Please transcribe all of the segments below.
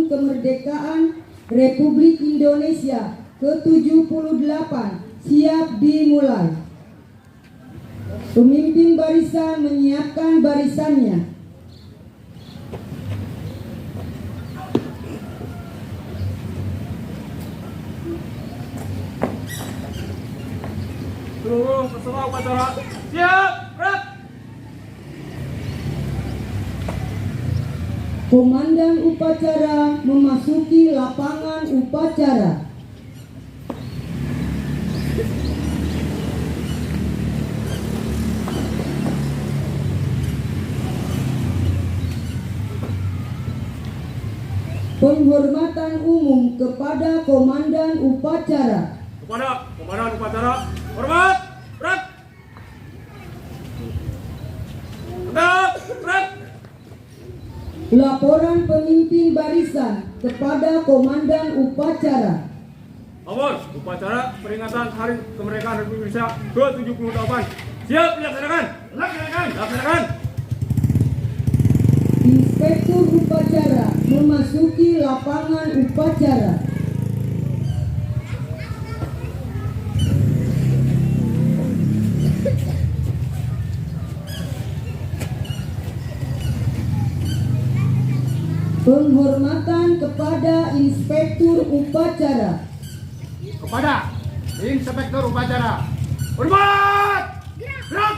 Kemerdekaan Republik Indonesia ke-78 siap dimulai. Pemimpin barisan menyiapkan barisannya. Seluruh peserta upacara siap, gerak. Komandan upacara memasuki lapangan upacara. Penghormatan umum kepada komandan upacara. Kepada komandan upacara, hormat, gerak. Tegak, gerak. Laporan pemimpin barisan kepada komandan upacara. Awal upacara peringatan Hari Kemerdekaan Republik Indonesia ke-78 siap dilaksanakan. Laksanakan. Inspektur upacara memasuki lapangan upacara. Penghormatan kepada inspektur upacara. Kepada inspektur upacara, hormat, gerak.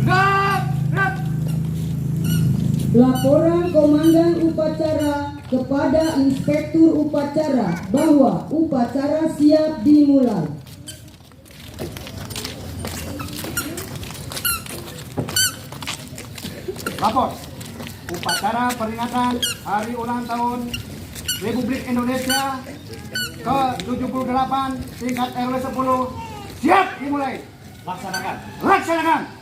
Gerak. Laporan komandan upacara kepada inspektur upacara bahwa upacara siap dimulai. Lapor upacara peringatan Hari Ulang Tahun Republik Indonesia ke-78 tingkat RW 10 siap dimulai. Laksanakan.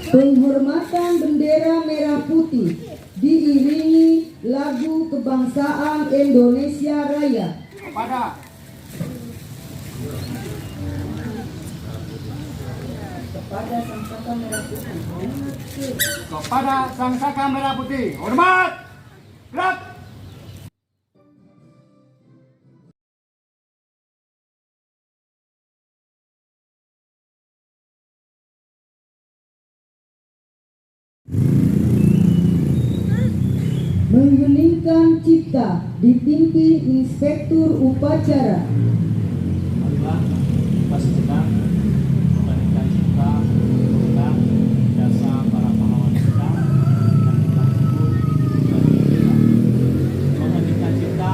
Penghormatan bendera merah putih diiringi lagu kebangsaan Indonesia Raya. Kepada Sang Saka Merah Putih, hormat, gerak. Mengheningkan cipta dipimpin inspektur upacara. Marilah kita sejenak mengheningkan cipta mengenang jasa para pahlawan kita yang kita sebut sebagai kita. Mengheningkan cipta.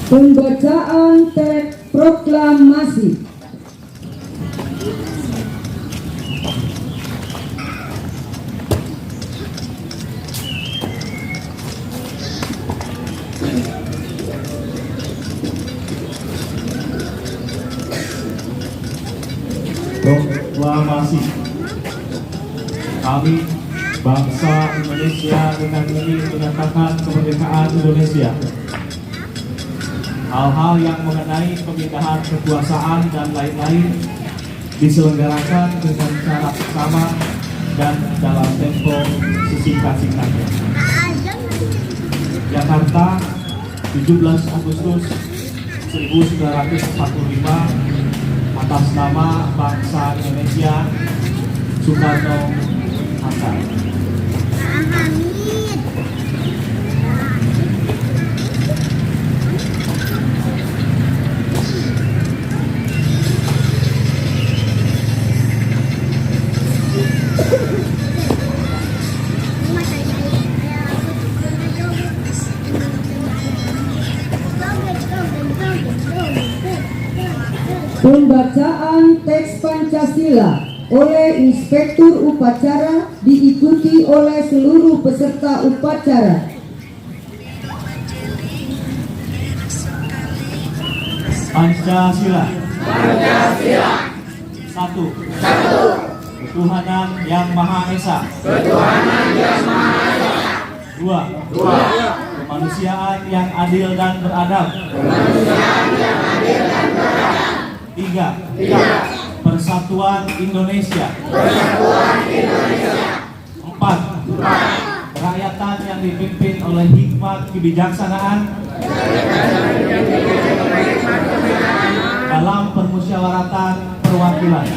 Pembacaan teks proklamasi. Proklamasi. Kami, bangsa Indonesia, dengan ini menyatakan kemerdekaan Indonesia. Hal-hal yang mengenai pemindahan kekuasaan dan lain-lain diselenggarakan dengan cara bersama dan dalam tempo sesingkat-singkatnya. Jakarta, 17 Agustus 1945, atas nama bangsa Indonesia, Soekarno-Hatta. Pembacaan teks Pancasila oleh inspektur upacara diikuti oleh seluruh peserta upacara. Pancasila. Satu. Ketuhanan Yang Maha Esa. Dua. Kemanusiaan yang adil dan beradab. 3. Persatuan Indonesia. 4. Kerakyatan yang dipimpin oleh hikmat kebijaksanaan dalam permusyawaratan perwakilan.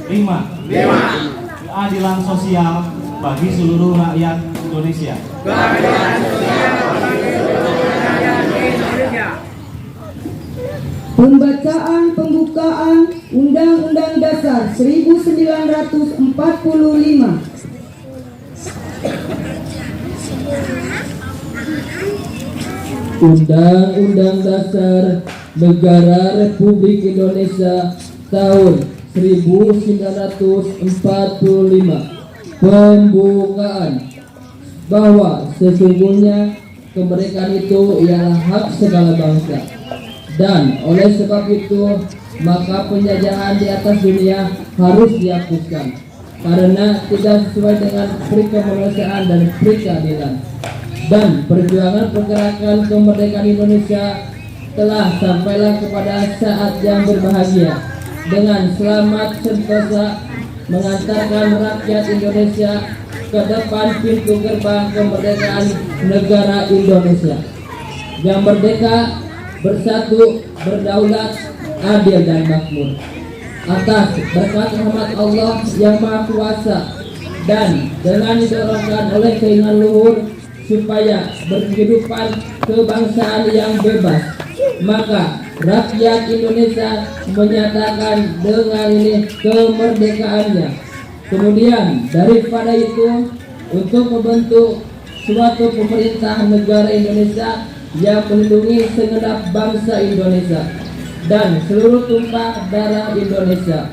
5. Keadilan sosial bagi seluruh rakyat Indonesia. Pembacaan pembukaan Undang-Undang Dasar 1945. Undang-Undang Dasar Negara Republik Indonesia tahun 1945. Pembukaan bahwa sesungguhnya kemerdekaan itu ialah hak segala bangsa, dan oleh sebab itu maka penjajahan di atas dunia harus dihapuskan karena tidak sesuai dengan pri kemanusiaan dan pri keadilan. Dan perjuangan pergerakan kemerdekaan Indonesia telah sampailah kepada saat yang berbahagia dengan selamat sentosa mengantarkan rakyat Indonesia ke depan pintu gerbang kemerdekaan negara Indonesia yang merdeka, bersatu, berdaulat, adil dan makmur atas berkat rahmat Allah yang Maha Kuasa, dan dengan didorongkan oleh keinginan luhur supaya berkehidupan kebangsaan yang bebas, maka rakyat Indonesia menyatakan dengan ini kemerdekaannya. Kemudian daripada itu, untuk membentuk suatu pemerintah negara Indonesia yang melindungi segenap bangsa Indonesia dan seluruh tumpah darah Indonesia,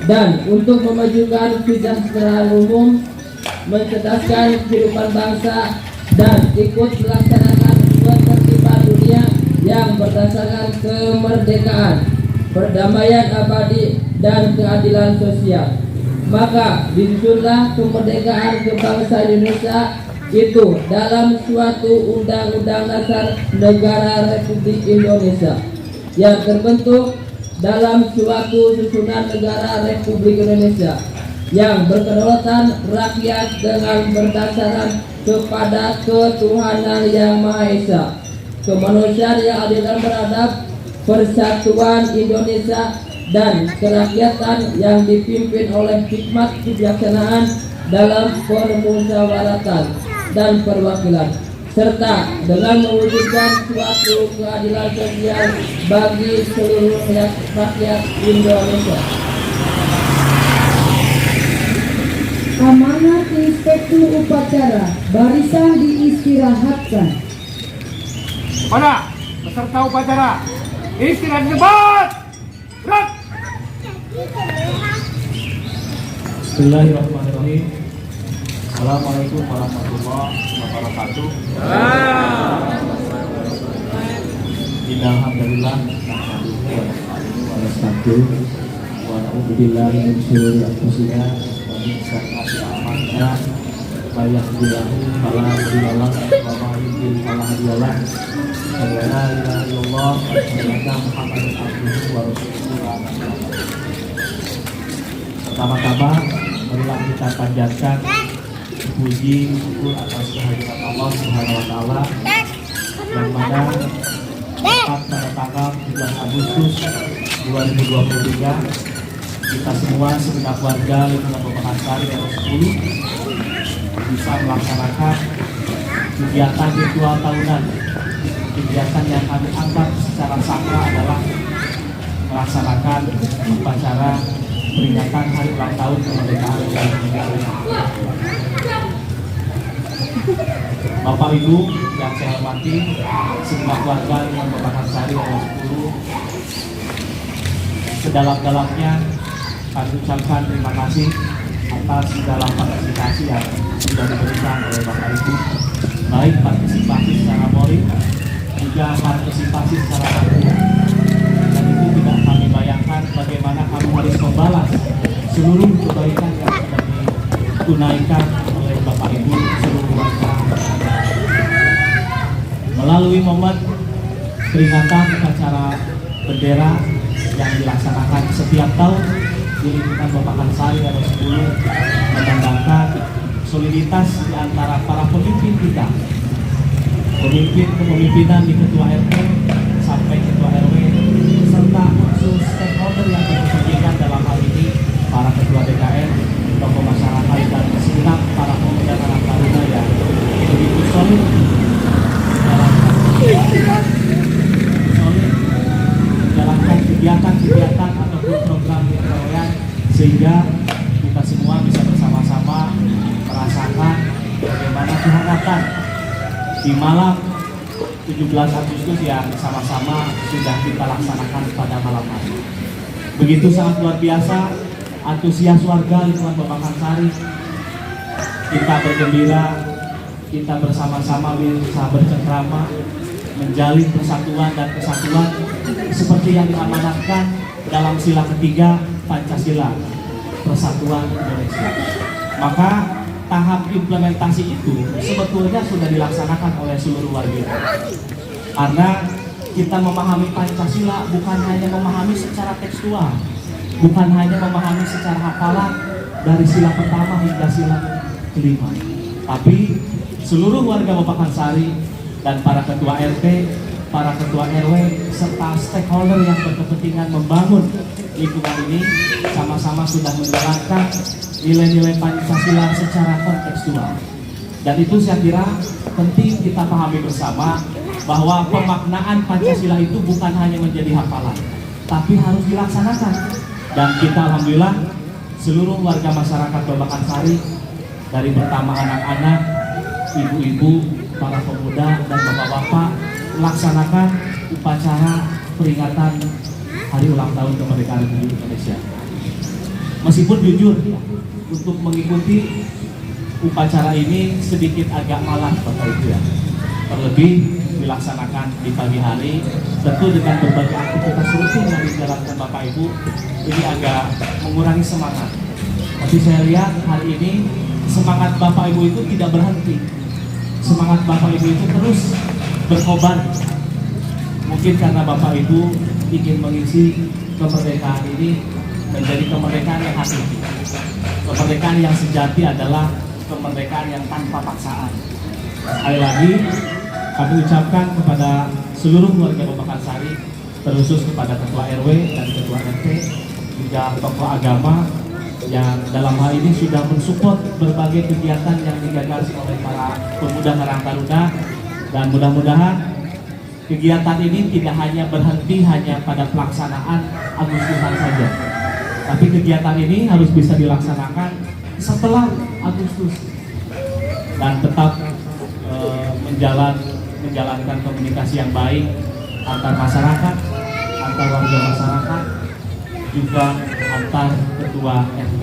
dan untuk memajukan kesejahteraan umum, mencerdaskan kehidupan bangsa, dan ikut melaksanakan ketertiban dunia yang berdasarkan kemerdekaan, perdamaian abadi, dan keadilan sosial. Maka disusunlah kemerdekaan kebangsaan Indonesia itu dalam suatu Undang-Undang Dasar Negara Republik Indonesia yang terbentuk dalam suatu susunan negara Republik Indonesia yang berkedaulatan rakyat dengan berdasarkan kepada ketuhanan yang Maha Esa, kemanusiaan yang adil dan beradab, persatuan Indonesia, dan kerakyatan yang dipimpin oleh hikmat kebijaksanaan dalam permusyawaratan dan perwakilan, serta dengan mewujudkan suatu keadilan sosial bagi seluruh rakyat Indonesia. Amanat Inspektur Upacara, barisan diistirahatkan. Pada peserta upacara, istirahat cepat. Gerak. Bismillahirrahmanirrahim. Assalamualaikum warahmatullahi wabarakatuh. Innalhamdulillah wa nasta'inu wa na'udzubillahi min syururi anfusina wa min sayyiati a'malina. May yahdihillahu fala mudilla lahu wa may yudlil fala hadiya lahu. Asyhadu an la ilaha illallah wa asyhadu anna Muhammadan abduhu wa rasuluh. Pertama-tama marilah kita panjatkan puji syukur atas kehadiran Allah Subhanahu wa taala yang mana tepat pada tanggal 17 Agustus 2023 kita semua segenap warga lingkungan Perumahan Sari RW 10 bisa melaksanakan kegiatan ritual tahunan. Kegiatan yang kami anggap secara sakral adalah melaksanakan upacara peringatan hari ulang tahun kemerdekaan Republik Indonesia. Bapak Ibu yang saya hormati, segenap warga yang Perumahan Sari RW 10, sedalam-dalamnya kami ucapkan terima kasih atas segala partisipasi yang sudah diberikan oleh Bapak Ibu, baik partisipasi secara moral juga partisipasi secara material. Dan itu tidak kami bayangkan bagaimana kami harus membalas seluruh kebaikan yang sudah ditunaikan oleh Bapak Ibu seluruh warga. Melalui momen peringatan upacara bendera yang dilaksanakan setiap tahun di lingkungan Babakan Sari RW 10 menandakan soliditas di antara para pemimpin kita, pemimpin kepemimpinan di ketua RT sampai ketua RW serta unsur stakeholder yang berkepentingan dalam hal ini para ketua DKR, tokoh masyarakat dan segenap para pemuda Karang Taruna yang begitu solid menjalankan kegiatan-kegiatan ataupun program kekeluargaan sehingga kita semua bisa bersama-sama merasakan bagaimana kehangatan di malam 17 Agustus yang sama-sama sudah kita laksanakan pada malam hari. Begitu sangat luar biasa antusias warga lingkungan Babakan Sari. Kita bergembira, kita bersama-sama bisa bercengkrama, menjalin persatuan dan kesatuan seperti yang diamanatkan dalam sila ketiga Pancasila, Persatuan Indonesia. Maka tahap implementasi itu sebetulnya sudah dilaksanakan oleh seluruh warga. Karena kita memahami Pancasila bukan hanya memahami secara tekstual, bukan hanya memahami secara hafalan dari sila pertama hingga sila kelima, tapi seluruh warga Babakan Sari dan para ketua RT, para ketua RW, serta stakeholder yang berkepentingan membangun lingkungan ini sama-sama sudah menjalankan nilai-nilai Pancasila secara kontekstual. Dan itu saya kira penting kita pahami bersama bahwa pemaknaan Pancasila itu bukan hanya menjadi hafalan, tapi harus dilaksanakan. Dan kita alhamdulillah seluruh warga masyarakat Babakan Sari dari pertama anak-anak, ibu-ibu, para pemuda dan bapak-bapak melaksanakan upacara peringatan Hari Ulang Tahun Kemerdekaan Republik Indonesia. Meskipun jujur untuk mengikuti upacara ini sedikit agak malas Bapak Ibu ya. Terlebih dilaksanakan di pagi hari, tentu dengan berbagai aktivitas rutin yang dijalankan Bapak Ibu, ini agak mengurangi semangat. Tapi saya lihat hari ini semangat Bapak Ibu itu tidak berhenti. Semangat Bapak Ibu itu terus berkobar. Mungkin karena Bapak Ibu ingin mengisi kemerdekaan ini menjadi kemerdekaan yang hakiki. Kemerdekaan yang sejati adalah kemerdekaan yang tanpa paksaan. Sekali lagi kami ucapkan kepada seluruh warga Babakan Sari, terkhusus kepada ketua RW dan ketua RT, juga tokoh agama yang dalam hal ini sudah mensupport berbagai kegiatan yang digagas oleh para pemuda Karang Taruna, dan mudah-mudahan kegiatan ini tidak hanya berhenti hanya pada pelaksanaan Agustusan saja, tapi kegiatan ini harus bisa dilaksanakan setelah Agustus dan tetap menjalankan komunikasi yang baik antar masyarakat, antar warga masyarakat, juga antar ketua RT.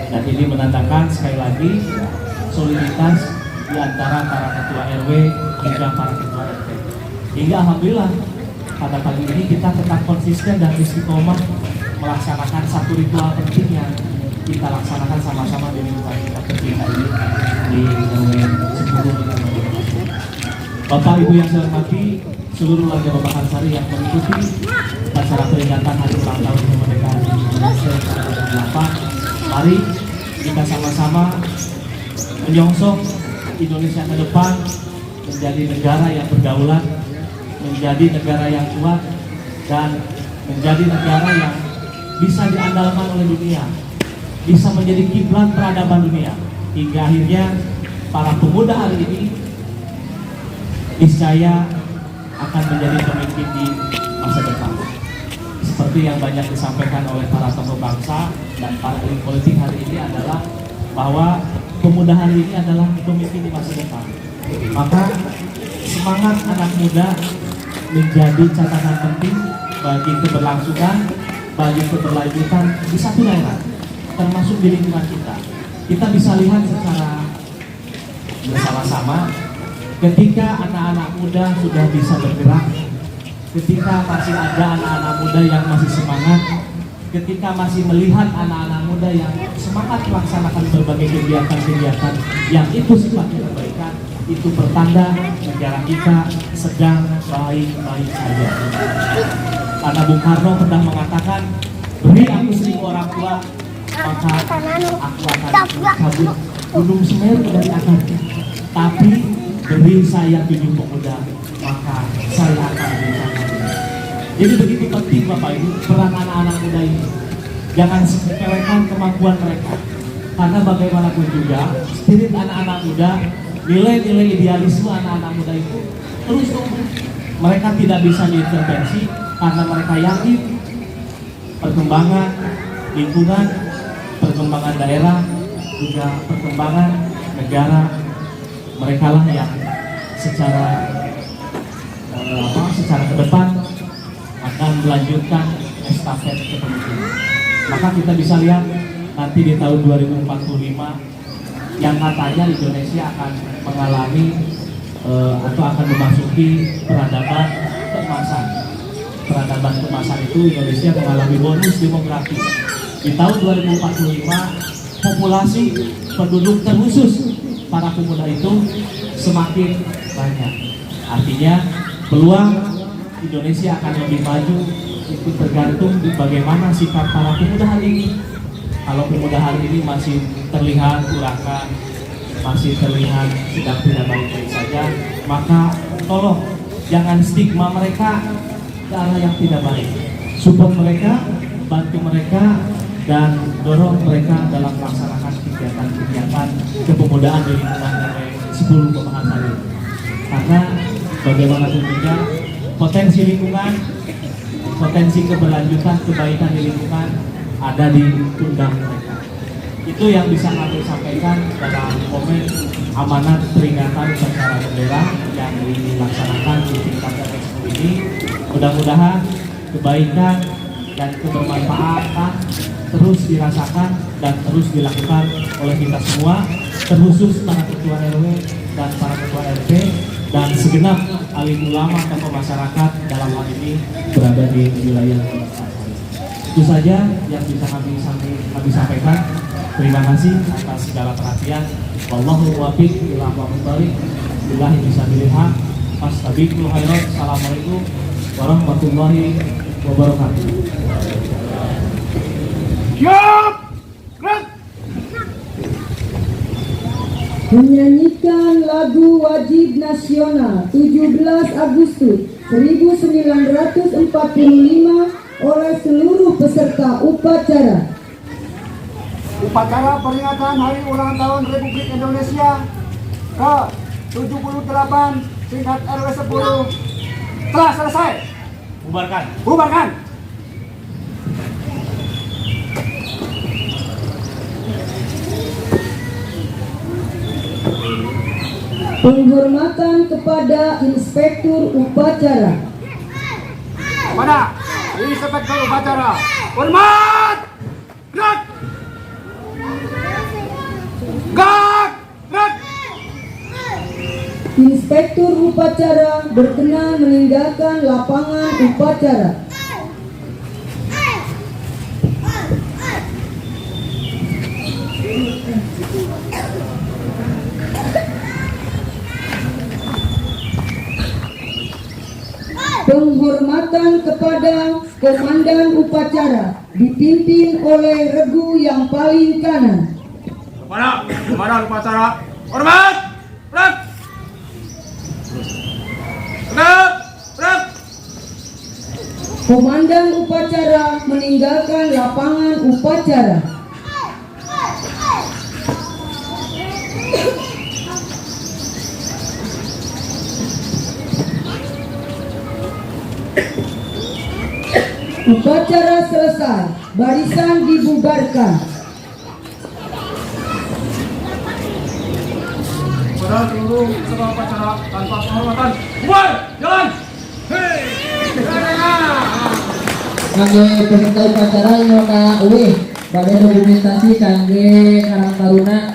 Dan ini menandakan sekali lagi soliditas di antara para ketua RW hingga para ketua RT. Hingga alhamdulillah pada pagi ini kita tetap konsisten dan istiqomah melaksanakan satu ritual penting yang kita laksanakan sama-sama di lingkungan kita tercinta ini di RW 10. Bapak Ibu yang saya hormati, seluruh warga Babakan Sari yang mengikuti acara peringatan Hari Ulang Tahun Kemerdekaan Indonesia ke-48, mari kita sama-sama menyongsong Indonesia ke depan menjadi negara yang berdaulat, menjadi negara yang kuat, dan menjadi negara yang bisa diandalkan oleh dunia, bisa menjadi kiblat peradaban dunia, hingga akhirnya para pemuda hari ini niscaya akan menjadi pemimpin di masa depan. Seperti yang banyak disampaikan oleh para tokoh bangsa dan para elit politik hari ini adalah bahwa pemuda hari ini adalah pemimpin di masa depan. Maka semangat anak muda menjadi catatan penting bagi keberlangsungan, bagi keberlanjutan di satu daerah, termasuk di lingkungan kita. Kita bisa lihat secara bersama-sama ketika anak-anak muda sudah bisa bergerak, ketika masih ada anak-anak muda yang masih semangat, ketika masih melihat anak-anak muda yang semangat melaksanakan berbagai kegiatan-kegiatan yang itu sifatnya kebaikan, itu pertanda negara kita sedang baik-baik saja. Karena Bung Karno pernah mengatakan, beri aku 1000 orang tua, maka aku akan cabut gunung Semeru dari akarnya. Tapi beri saya 7 pemuda, maka saya akan berusaha. Jadi begitu penting Bapak Ibu peran anak-anak muda ini. Jangan sepelekan kemampuan mereka. Karena bagaimanapun juga spirit anak-anak muda, nilai-nilai idealisme anak-anak muda itu terus tumbuh. Mereka tidak bisa diintervensi karena mereka yakin perkembangan lingkungan, perkembangan daerah, juga perkembangan negara, mereka lah yang secara ke depan akan melanjutkan estafet kepemimpinan. Maka kita bisa lihat nanti di tahun 2045 yang katanya Indonesia akan mengalami atau akan memasuki peradaban keemasan. Peradaban keemasan itu Indonesia mengalami bonus demografi. Di tahun 2045 populasi penduduk terkhusus para pemuda itu semakin banyak. Artinya peluang Indonesia akan lebih maju itu tergantung di bagaimana sikap para pemuda hari ini. Kalau pemuda hari ini masih terlihat urakan, masih terlihat sedang tidak baik-baik saja, maka tolong jangan stigma mereka ke arah yang tidak baik. Support mereka, bantu mereka, dan dorong mereka dalam melaksanakan kegiatan-kegiatan kepemudaan di lingkungan RW 10 Pemahatan ini. Karena bagaimanapun juga potensi lingkungan, potensi keberlanjutan kebaikan di lingkungan ada di pundak mereka. Itu yang bisa kami sampaikan dalam momen amanat peringatan upacara bendera yang dilaksanakan di tingkat RW 10 ini. Mudah-mudahan kebaikan dan kebermanfaatan terus dirasakan dan terus dilakukan oleh kita semua, terkhusus para ketua RW dan para ketua RT dan segenap alim ulama tokoh masyarakat dalam hal ini berada di wilayah kita. Itu saja yang bisa kami sampaikan. Terima kasih atas segala perhatian. Wallahu muwaffiq ila aqwamit thoriq. Billahi bismillahil haq. Fastabiqul khairat. Assalamualaikum warahmatullahi wabarakatuh. Siap! Gerak! Menyanyikan lagu wajib nasional 17 Agustus 1945 oleh seluruh peserta upacara. Upacara peringatan Hari Ulang Tahun Republik Indonesia ke-78 tingkat RW 10 telah selesai. Bubarkan. Bubarkan. Penghormatan kepada Inspektur Upacara. Pada Inspektur Upacara. Hormat! Gerak! Gerak! Gerak! Inspektur Upacara berkenan meninggalkan lapangan upacara. Penghormatan kepada Komandan Upacara dipimpin oleh regu yang paling kanan. Kepada Komandan Upacara, hormat! Gerak! Gerak! Gerak! Komandan Upacara meninggalkan lapangan upacara. Upacara selesai, barisan dibubarkan. Kepada seluruh peserta upacara tanpa penghormatan, bubar! Jalan! Hei! Kangge peserta upacara nyoka uih pada dokumentasi kangge Karang Taruna